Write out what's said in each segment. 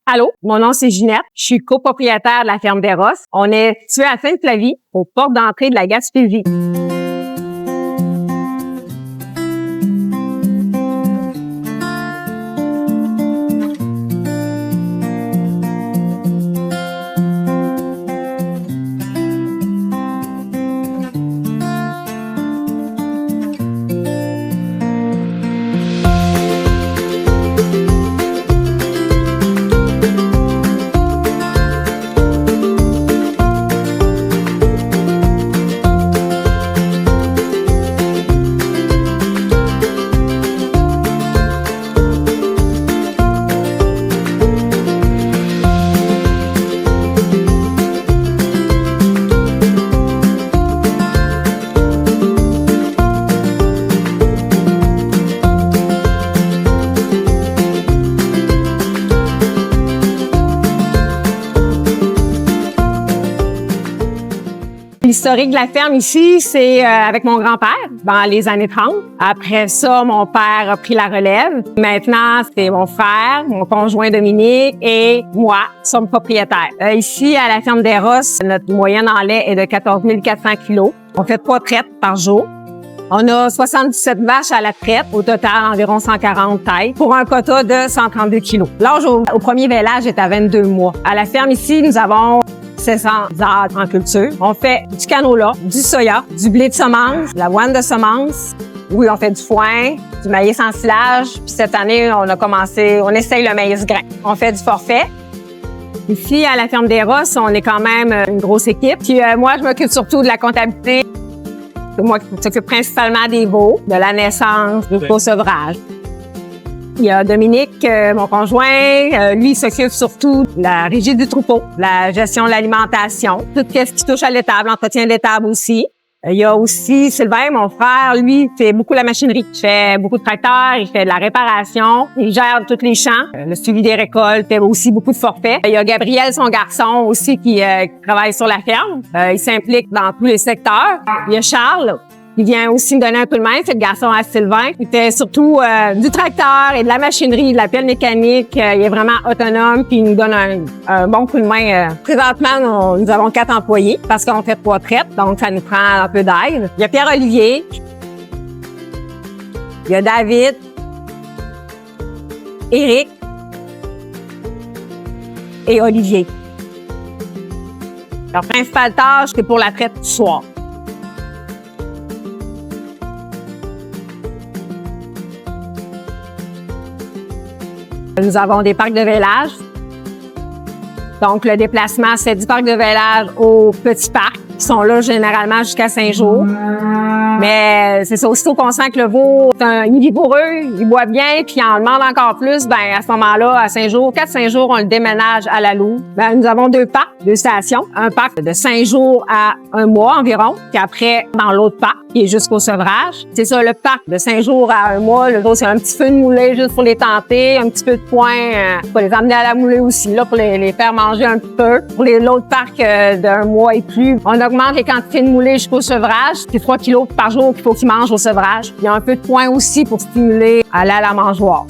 Allô, mon nom c'est Ginette. Je suis copropriétaire de la ferme des Rosses. On est situé à Sainte-Flavie, aux portes d'entrée de la Gaspésie. L'historique de la ferme ici, c'est avec mon grand-père dans les années 30. Après ça, mon père a pris la relève. Maintenant, c'est mon frère, mon conjoint Dominique et moi qui sommes propriétaires. Ici, à la ferme des Rosses, notre moyenne en lait est de 14 400 kilos. On fait 3 traites par jour. On a 77 vaches à la traite, au total environ 140 têtes, pour un quota de 132 kilos. L'âge au premier vêlage est à 22 mois. À la ferme ici, nous avons 700 arbres en culture. On fait du canola, du soya, du blé de semence, de l'avoine de semence. Oui, on fait du foin, du maïs en silage. Puis cette année, on essaye le maïs grain. On fait du forfait. Ici, à la ferme des Rosses, on est quand même une grosse équipe. Puis moi, je m'occupe surtout de la comptabilité. C'est moi qui s'occupe principalement des veaux, de la naissance, jusqu'au sevrage. Il y a Dominique, mon conjoint, lui, il s'occupe surtout de la régie du troupeau, de la gestion de l'alimentation, tout ce qui touche à l'étable, l'entretien de l'étable aussi. Il y a aussi Sylvain, mon frère, lui, fait beaucoup la machinerie. Il fait beaucoup de tracteurs, il fait de la réparation, il gère tous les champs, le suivi des récoltes, fait aussi beaucoup de forfaits. Il y a Gabriel, son garçon, aussi, qui travaille sur la ferme. Il s'implique dans tous les secteurs. Il y a Charles. Il vient aussi me donner un coup de main, c'est le garçon à Sylvain. Il fait surtout du tracteur et de la machinerie, de la pelle mécanique. Il est vraiment autonome puis il nous donne un bon coup de main. Présentement, nous avons 4 employés parce qu'on fait 3 traites, donc ça nous prend un peu d'aide. Il y a Pierre-Olivier. Il y a David. Éric. Et Olivier. Leur principale tâche, c'est pour la traite du soir. Nous avons des parcs de vêlage. Donc, le déplacement, c'est du parc de vêlage au petit parc. Ils sont là généralement jusqu'à 5 jours. Mais c'est ça, aussitôt qu'on sent que le veau est un vigoureux, il boit bien, puis il en demande encore plus, ben à ce moment-là, à 5 jours, 4-5 jours, on le déménage à la louve. Ben, nous avons 2 parcs, 2 stations. Un parc de 5 jours à 1 mois environ, puis après, dans l'autre parc, qui est jusqu'au sevrage. C'est ça, le parc de 5 jours à 1 mois, le c'est un petit feu de moulée juste pour les tenter, un petit peu de foin pour les amener à la moulée aussi, là, pour les faire manger un petit peu. Pour l'autre parc d'1 mois et plus, on augmente les quantités de moulée jusqu'au sevrage. C'est 3 kilos par jour qu'il faut qu'ils mangent au sevrage. Il y a un peu de foin aussi pour stimuler à aller à la mangeoire.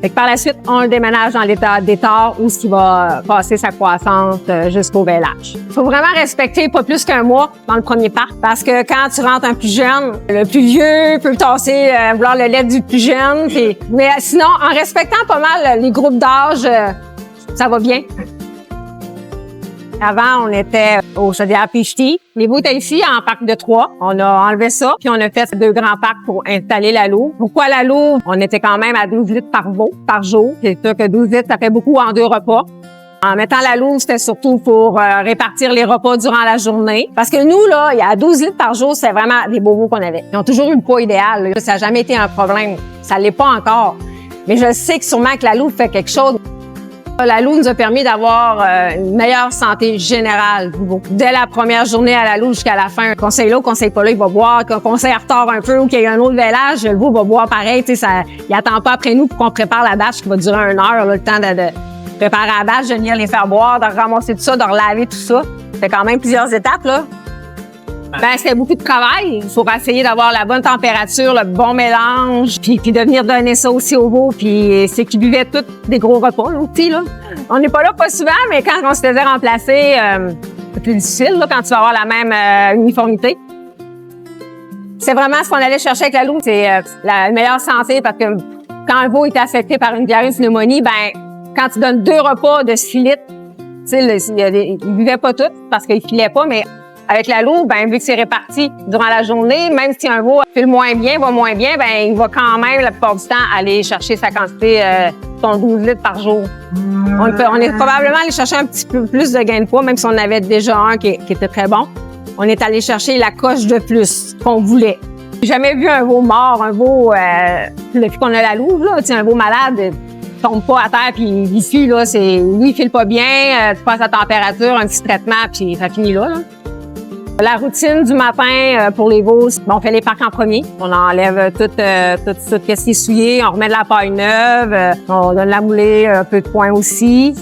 Fait que par la suite, on le déménage dans l'état d'étard où il va passer sa croissance jusqu'au vêlage. Il faut vraiment respecter pas plus qu'1 mois dans le premier parc parce que quand tu rentres un plus jeune, le plus vieux peut tasser, vouloir le lait du plus jeune. Mais sinon, en respectant pas mal les groupes d'âge, ça va bien. Avant, on était au Chaudière-Pichetis. Les veaux étaient ici en parc de 3. On a enlevé ça, puis on a fait 2 grands parcs pour installer la louve. Pourquoi la louve? On était quand même à 12 litres par veau, par jour. C'est sûr que 12 litres, ça fait beaucoup en 2 repas. En mettant la louve, c'était surtout pour répartir les repas durant la journée. Parce que nous, là, il y a 12 litres par jour, c'est vraiment des beaux veaux qu'on avait. Ils ont toujours eu le poids idéal. Là. Ça n'a jamais été un problème. Ça l'est pas encore. Mais je sais que sûrement que la louve fait quelque chose. La louve nous a permis d'avoir une meilleure santé générale du veau. Dès la première journée à la louve jusqu'à la fin, conseil là, conseil pas là, il va boire. Conseil en retard un peu ou qu'il y a un autre vêlage, le veau va boire pareil. Tu sais, il attend pas après nous pour qu'on prépare la bâche qui va durer 1 heure, là, le temps de préparer la bâche, de venir les faire boire, de ramasser tout ça, de relaver tout ça. Ça fait quand même plusieurs étapes, là. Ben, c'était beaucoup de travail. Il faut essayer d'avoir la bonne température, le bon mélange, puis de venir donner ça aussi au veau. Puis c'est qu'ils buvaient tous des gros repas, là, aussi, là. On n'est pas là pas souvent, mais quand on se faisait remplacer, c'est plus difficile, là, quand tu vas avoir la même uniformité. C'est vraiment ce qu'on allait chercher avec la louve, c'est la meilleure santé, parce que quand un veau était affecté par une diarrhée, une pneumonie, ben quand tu donnes 2 repas de 6 litres, tu sais, ils buvaient pas tous parce qu'ils filaient pas, mais avec la louve, ben vu que c'est réparti durant la journée, même si un veau file moins bien, va moins bien, ben il va quand même la plupart du temps aller chercher sa quantité, son 12 litres par jour. On est probablement allé chercher un petit peu plus de gain de poids, même si on avait déjà un qui était très bon. On est allé chercher la coche de plus qu'on voulait. J'ai jamais vu un veau mort, un veau depuis qu'on a la louve, là, tu sais, un veau malade tombe pas à terre puis il fuit, là, lui il file pas bien, tu passes la température, un petit traitement puis ça finit là. La routine du matin pour les veaux, on fait les parcs en premier. On enlève tout ce qui est souillé, on remet de la paille neuve, on donne la moulée, un peu de foin aussi.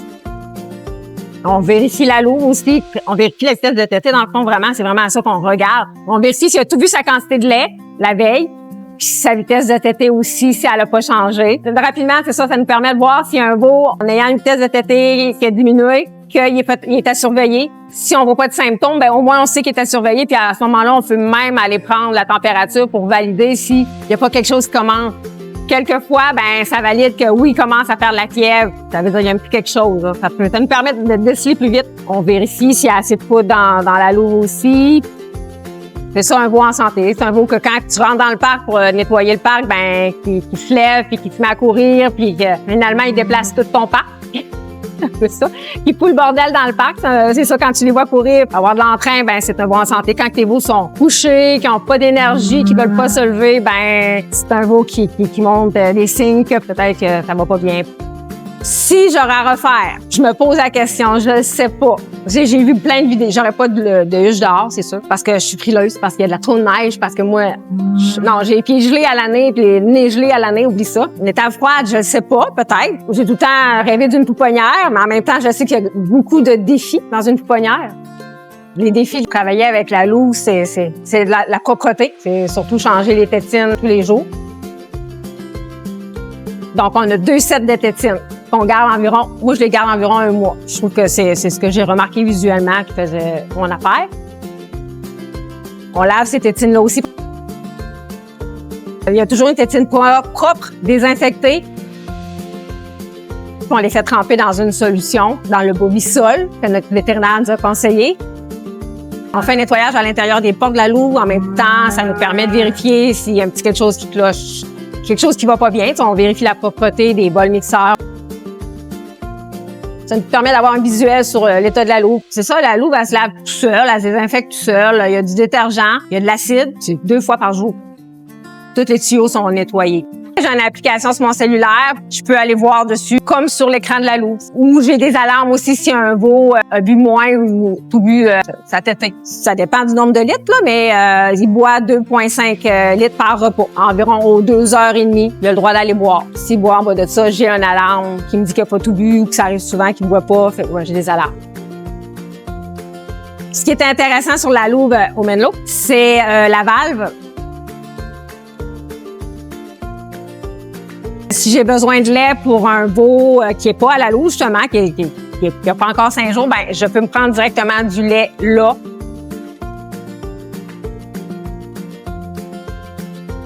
On vérifie la louve aussi, on vérifie la vitesse de tétée. Dans le fond, vraiment, c'est vraiment ça qu'on regarde. On vérifie s'il a tout vu sa quantité de lait la veille, puis sa vitesse de tétée aussi, si elle n'a pas changé. Rapidement, c'est ça nous permet de voir si un veau, en ayant une vitesse de tétée qui a diminué, qu'il est à surveiller. Si on voit pas de symptômes, ben au moins on sait qu'il est à surveiller, puis à ce moment-là, on peut même aller prendre la température pour valider s'il n'y a pas quelque chose qui commence. Quelquefois, ben ça valide que oui, il commence à faire de la fièvre. Ça veut dire qu'il y a un petit quelque chose. Là. Ça nous permet de déceler plus vite. On vérifie s'il y a assez de poudre dans la louve aussi. C'est ça un veau en santé. C'est un veau que quand tu rentres dans le parc pour nettoyer le parc, ben qui se lève, puis qui se met à courir, puis que finalement il déplace tout ton parc. C'est ça. Qui fout le bordel dans le parc. C'est ça, quand tu les vois courir, avoir de l'entrain, ben c'est un veau en santé. Quand tes veaux sont couchés, qui n'ont pas d'énergie, qui veulent pas se lever, ben c'est un veau qui montre des signes que peut-être que ça va pas bien. Si j'aurais à refaire, je me pose la question, je sais pas. J'ai vu plein de vidéos. J'aurais pas de huche dehors, c'est sûr, parce que je suis frileuse, parce qu'il y a de la trop de neige, parce que moi, non, j'ai les pieds gelés à l'année, puis les nez gelés à l'année, oublie ça. Une étape froide, je le sais pas, peut-être. J'ai tout le temps rêvé d'une pouponnière, mais en même temps, je sais qu'il y a beaucoup de défis dans une pouponnière. Les défis de travailler avec la louve, c'est de la propreté. C'est surtout changer les tétines tous les jours. Donc, on a 2 sets de tétines qu'on garde environ, moi je les garde environ 1 mois. Je trouve que c'est ce que j'ai remarqué visuellement qui faisait mon affaire. On lave ces tétines-là aussi. Il y a toujours une tétine propre, désinfectée. On les fait tremper dans une solution, dans le Bobisol, que notre vétérinaire nous a conseillé. On fait un nettoyage à l'intérieur des portes de la louve. En même temps, ça nous permet de vérifier s'il y a un petit quelque chose qui cloche, quelque chose qui va pas bien. On vérifie la propreté des bols mixeurs. Ça nous permet d'avoir un visuel sur l'état de la louve. C'est ça, la louve, elle se lave tout seule, elle se désinfecte tout seule. Il y a du détergent, il y a de l'acide. C'est 2 fois par jour. Tous les tuyaux sont nettoyés. J'ai une application sur mon cellulaire. Je peux aller voir dessus, comme sur l'écran de la louve. Ou j'ai des alarmes aussi si un veau a bu moins ou tout bu sa tétée. Ça dépend du nombre de litres, là, mais il boit 2,5 litres par repas. Environ aux 2h30, il a le droit d'aller boire. S'il boit en bas de ça, j'ai une alarme qui me dit qu'il n'a pas tout bu ou que ça arrive souvent qu'il ne boit pas. Fait, ouais, j'ai des alarmes. Ce qui est intéressant sur la louve au Menlo, c'est la valve. Si j'ai besoin de lait pour un veau qui est pas à la louve, justement, qui a pas encore 5 jours, ben je peux me prendre directement du lait là.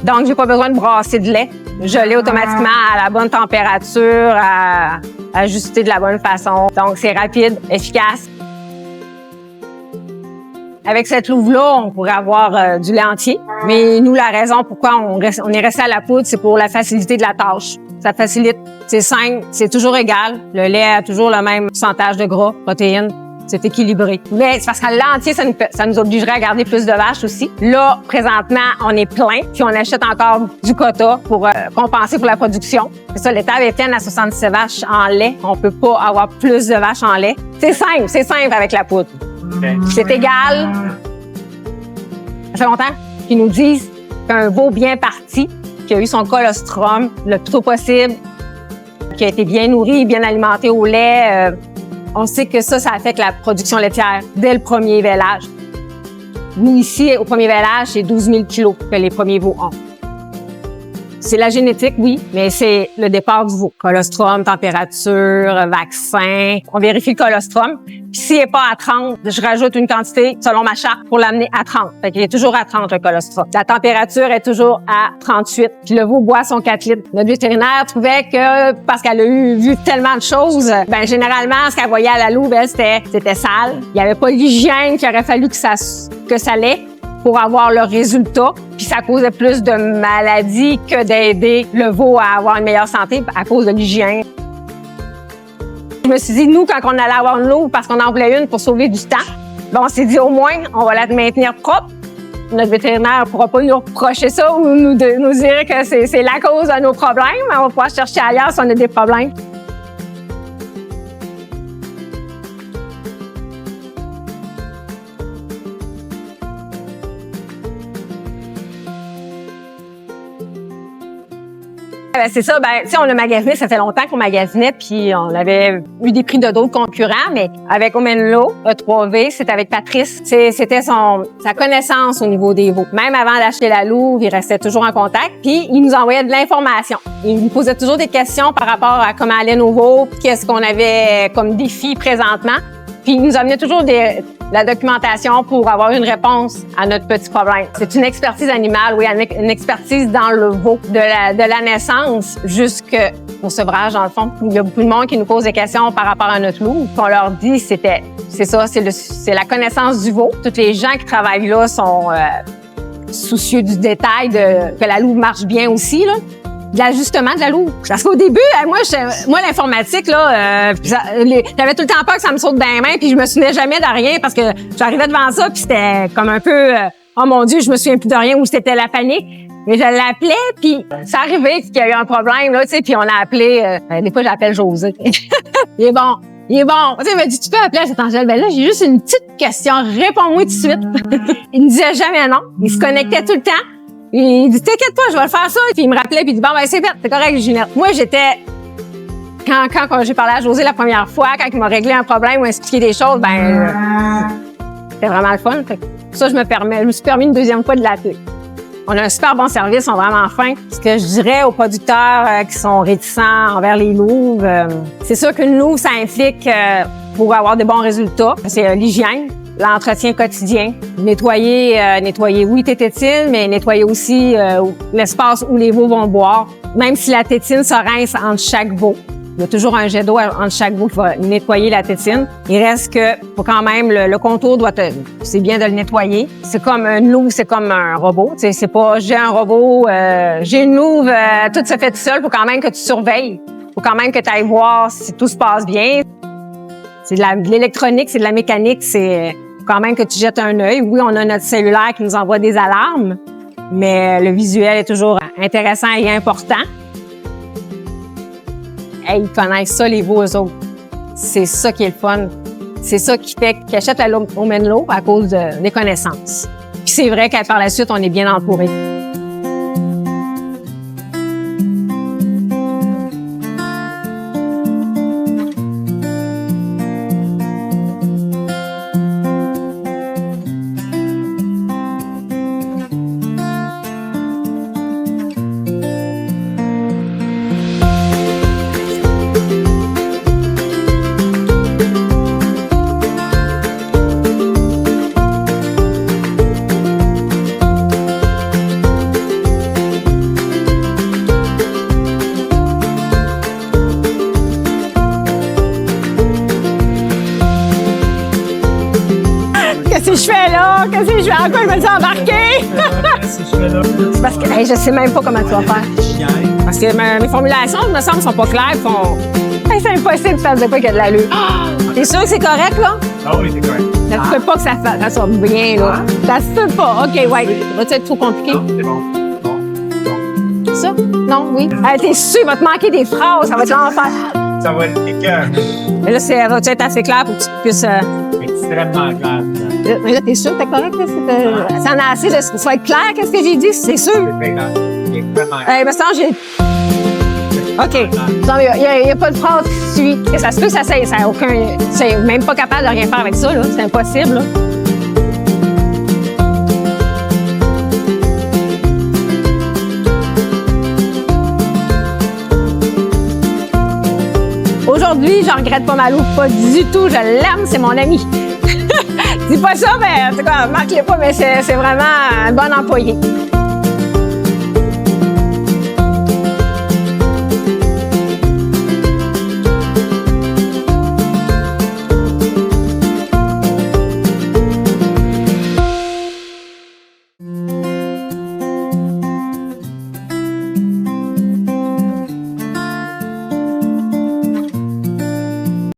Donc, j'ai pas besoin de brasser de lait. Je l'ai automatiquement à la bonne température, à ajuster de la bonne façon. Donc, c'est rapide, efficace. Avec cette louve-là, on pourrait avoir du lait entier. Mais nous, la raison pourquoi on est resté à la poudre, c'est pour la facilité de la tâche. Ça facilite. C'est simple, c'est toujours égal. Le lait a toujours le même pourcentage de gras, protéines. C'est équilibré. Mais c'est parce qu'à l'entier, ça nous obligerait à garder plus de vaches aussi. Là, présentement, on est plein. Puis on achète encore du quota pour compenser pour la production. C'est ça, l'étable est pleine à 77 vaches en lait. On peut pas avoir plus de vaches en lait. C'est simple avec la poudre. Okay. C'est égal. Ça fait longtemps qu'ils nous disent qu'un veau bien parti, qui a eu son colostrum le plus tôt possible, qui a été bien nourri, bien alimenté au lait, on sait que ça affecte la production laitière dès le premier vélage. Nous, ici, au premier village, c'est 12 000 kilos que les premiers veaux ont. C'est la génétique, oui, mais c'est le départ du veau. Colostrum, température, vaccin. On vérifie le colostrum. Puis s'il n'est pas à 30, je rajoute une quantité selon ma charte pour l'amener à 30. Fait qu'il est toujours à 30, le colostrum. La température est toujours à 38. Puis le veau boit son 4 litres. Notre vétérinaire trouvait que, parce qu'elle a vu tellement de choses, ben généralement, ce qu'elle voyait à la louve, c'était sale. Il n'y avait pas l'hygiène qu'il aurait fallu que ça l'ait pour avoir le résultat. Puis ça causait plus de maladies que d'aider le veau à avoir une meilleure santé à cause de l'hygiène. Je me suis dit, nous, quand on allait avoir une louve, parce qu'on en voulait une pour sauver du temps, ben on s'est dit, au moins, on va la maintenir propre. Notre vétérinaire ne pourra pas nous reprocher ça ou nous dire que c'est la cause de nos problèmes. On va pouvoir chercher ailleurs si on a des problèmes. C'est ça, tu sais, on a magasiné, ça fait longtemps qu'on magasinait, puis on avait eu des prix de d'autres concurrents, mais avec Omenlo, E3V, c'était avec Patrice. C'était sa connaissance au niveau des veaux. Même avant d'acheter la louve, il restait toujours en contact, puis il nous envoyait de l'information. Il nous posait toujours des questions par rapport à comment allaient nos veaux, qu'est-ce qu'on avait comme défi présentement. Puis il nous amenait toujours la documentation pour avoir une réponse à notre petit problème. C'est une expertise animale, oui, une expertise dans le veau, de la naissance jusqu'au sevrage, dans le fond. Il y a beaucoup de monde qui nous pose des questions par rapport à notre louve. On leur dit, c'est la connaissance du veau. Tous les gens qui travaillent là sont soucieux du détail, que la louve marche bien aussi, là. De l'ajustement de la louve. Parce qu'au début, moi l'informatique, là, j'avais tout le temps peur que ça me saute dans les mains, puis je me souvenais jamais de rien parce que j'arrivais devant ça, puis c'était comme un peu, oh mon Dieu, je me souviens plus de rien, ou c'était la panique. Mais je l'appelais, puis ça arrivait qu'il y a eu un problème, là, tu sais, puis on a appelé, des fois j'appelle José. Il est bon. Tu sais, il m'a dit, tu peux appeler à cet Angèle. Ben là, j'ai juste une petite question, réponds-moi tout de suite. Il me disait jamais non. Il se connectait tout le temps. Il dit, t'inquiète pas, je vais le faire ça. Puis il me rappelait, puis il dit, bon, ben c'est fait, c'est correct, Ginette. Moi, j'étais, quand j'ai parlé à José la première fois, quand il m'a réglé un problème ou expliqué des choses, c'était vraiment le fun. Fait que ça, je me suis permis une deuxième fois de l'appeler. On a un super bon service, on est vraiment fin. Ce que je dirais aux producteurs qui sont réticents envers les louves, c'est sûr qu'une louve, ça implique, pour avoir de bons résultats, c'est l'hygiène. L'entretien quotidien. Nettoyer, oui, tes tétines, mais nettoyer aussi l'espace où les veaux vont boire. Même si la tétine se rince entre chaque veau. Il y a toujours un jet d'eau entre chaque veau qui va nettoyer la tétine. Il reste que, faut quand même, le contour c'est bien de le nettoyer. C'est comme une louve, c'est comme un robot. Tu sais, c'est pas, j'ai un robot, j'ai une louve, tout se fait tout seul. Faut quand même que tu surveilles. Faut quand même que tu ailles voir si tout se passe bien. C'est de l'électronique, c'est de la mécanique, c'est quand même que tu jettes un œil. Oui, on a notre cellulaire qui nous envoie des alarmes, mais le visuel est toujours intéressant et important. Ils connaissent ça, les veaux, eux autres. C'est ça qui est le fun. C'est ça qui fait qu'ils achètent la Omenlo à cause des connaissances. Puis c'est vrai qu'à par la suite, on est bien entouré. Qu'est-ce que je fais là? Qu'est-ce que je fais? En quoi je me suis embarquée? Qu'est-ce que je fais là? C'est parce que je sais même pas comment tu vas faire. Parce que mes formulations, il me semble, sont pas claires. C'est impossible de faire de quoi qu'il y a de l'allure. T'es sûr que c'est correct, là? Ah oui, c'est correct. Ça se peut pas que ça soit bien, là. Ça se peut pas. OK, ouais. Va-tu être trop compliqué? Non, c'est bon. Bon. Ça? Non, oui. T'es sûr, il va te manquer des phrases. Ça va être l'enfer. Ça va être écœurant. Mais là, ça va être assez clair pour que tu puisses... Extrêmement clair. Mais là, t'es sûr que t'es correct? Ça en a assez de que ça soit clair? Qu'est-ce que j'ai dit? C'est sûr? C'est très clair. Extrêmement clair. Ben, ça, j'ai... OK. Il n'y a pas de phrase qui suit. Ça se peut que ça n'a aucun... C'est même pas capable de rien faire avec ça, là. C'est impossible, là. aujourd'hui, je regrette pas Malou, pas du tout. Je l'aime, c'est mon ami. Dis pas ça, mais en tout cas, marque-le pas, mais c'est vraiment un bon employé.